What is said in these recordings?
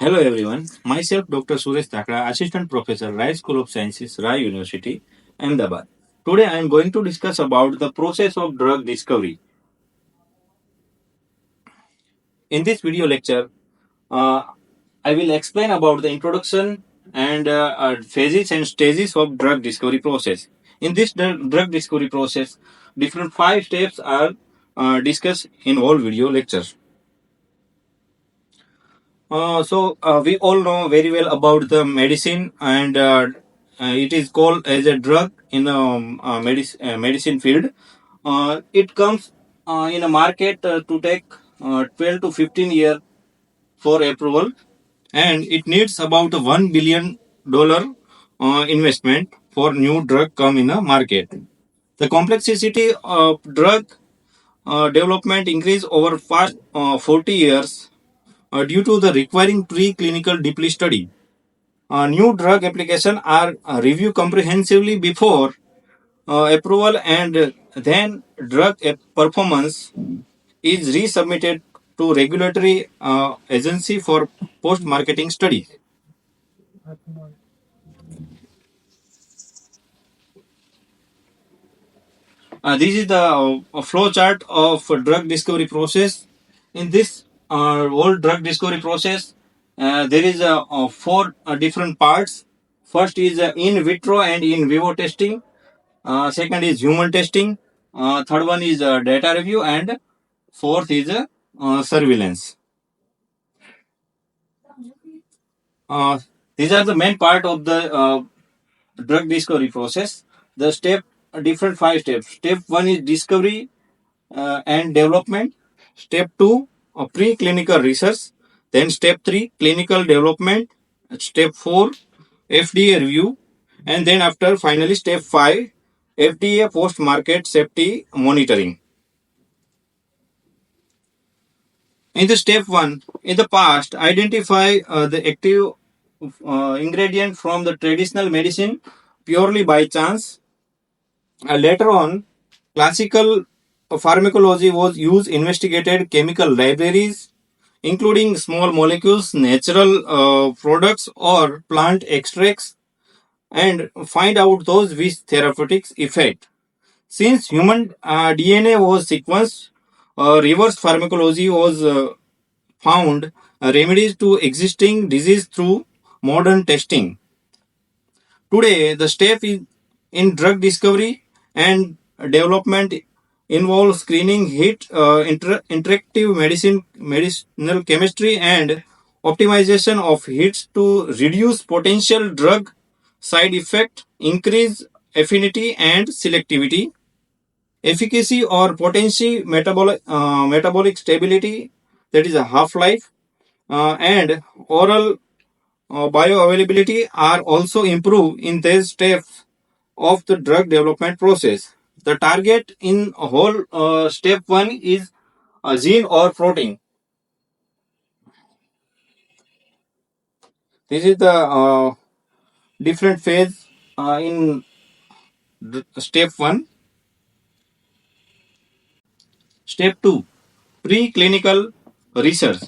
Hello everyone, myself Dr. Suresh Dhakhda, Assistant Professor, Rai School of Sciences, Rai University, Ahmedabad. Today I am going to discuss about the process of drug discovery. In this video lecture, uh, I will explain about the introduction and phases and stages of drug discovery process. In this drug discovery process, different 5 steps are discussed in all video lectures. We all know very well about the medicine, and it is called as a drug in the medicine field. It comes in a market to take 12 to 15 years for approval, and it needs about a $1 billion investment for new drug come in the market. The complexity of drug development increase over past 40 years due to the requiring preclinical deeply study. New drug application are reviewed comprehensively before approval, and then drug performance is resubmitted to regulatory agency for post-marketing study. This is the flow chart of drug discovery process. In this whole drug discovery process, there is four different parts. First is in vitro and in vivo testing. Second is human testing. Third one is data review, and fourth is surveillance. Uh, these are the main part of the drug discovery process. The step different 5 steps. Step one is discovery and development. Step 2, preclinical research. Then step 3, clinical development. Step 4, FDA review. And then after finally step 5, FDA post-market safety monitoring. In the step 1, in the past, identify the active ingredient from the traditional medicine purely by chance. Later on, classical pharmacology was used investigated chemical libraries, including small molecules, natural products, or plant extracts, and find out those with therapeutic effect. Since human DNA was sequenced, reverse pharmacology was found remedies to existing disease through modern testing. Today, the step in drug discovery and development involves screening, interactive medicinal chemistry, and optimization of hits to reduce potential drug side effect, increase affinity and selectivity, efficacy or potency, metabolic stability, that is a half life, and oral bioavailability are also improved in these steps of the drug development process. The target in whole step 1 is a gene or protein. This is the different phase in step 1. Step 2, preclinical research.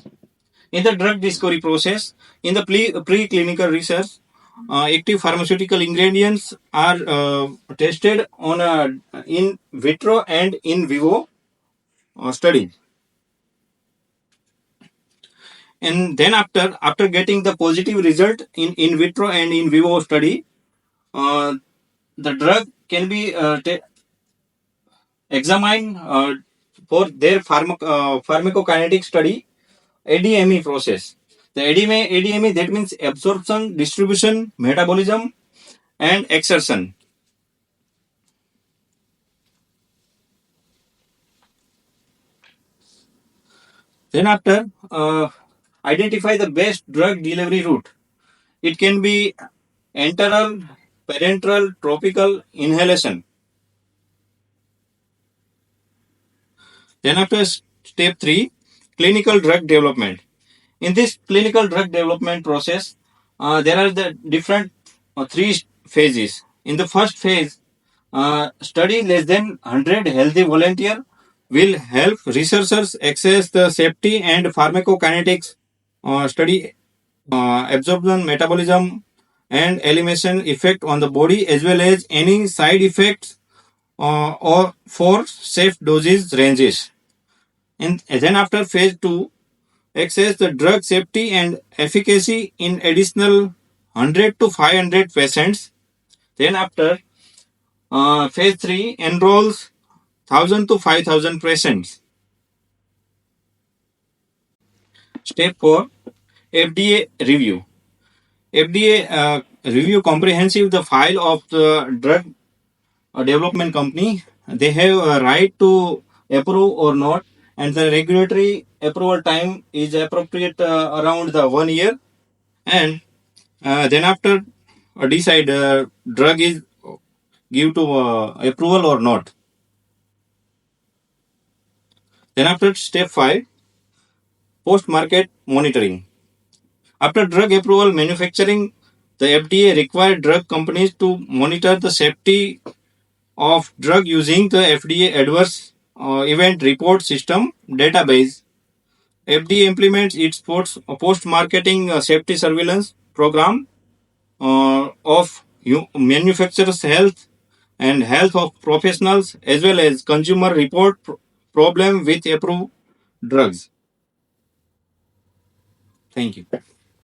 In the drug discovery process, in the preclinical research, active pharmaceutical ingredients are tested on a in vitro and in vivo studies. And then after getting the positive result in vitro and in vivo study, uh, the drug can be examined for their pharmacokinetic study, ADME process. The ADME, that means absorption, distribution, metabolism, and exertion. Then after, identify the best drug delivery route. It can be enteral, parenteral, topical, inhalation. Then after step 3, clinical drug development. In this clinical drug development process, there are the different 3 phases. In the first phase, study less than 100 healthy volunteer will help researchers access the safety and pharmacokinetics study absorption, metabolism, and elimination effect on the body, as well as any side effects or for safe dosage ranges. And then after phase 2, assess the drug safety and efficacy in additional 100 to 500 patients. Then after phase 3 enrolls 1000 to 5000 patients. Step 4, FDA review. FDA review comprehensive the file of the drug development company. They have a right to approve or not, and the regulatory approval time is appropriate around the 1 year. And then after decide drug is give to approval or not. Then after step 5, post market monitoring. After drug approval manufacturing, the FDA required drug companies to monitor the safety of drug using the FDA adverse event report system database. FDA implements its post marketing safety surveillance program of manufacturers' health and health of professionals, as well as consumer report problem with approved drugs. Thank you.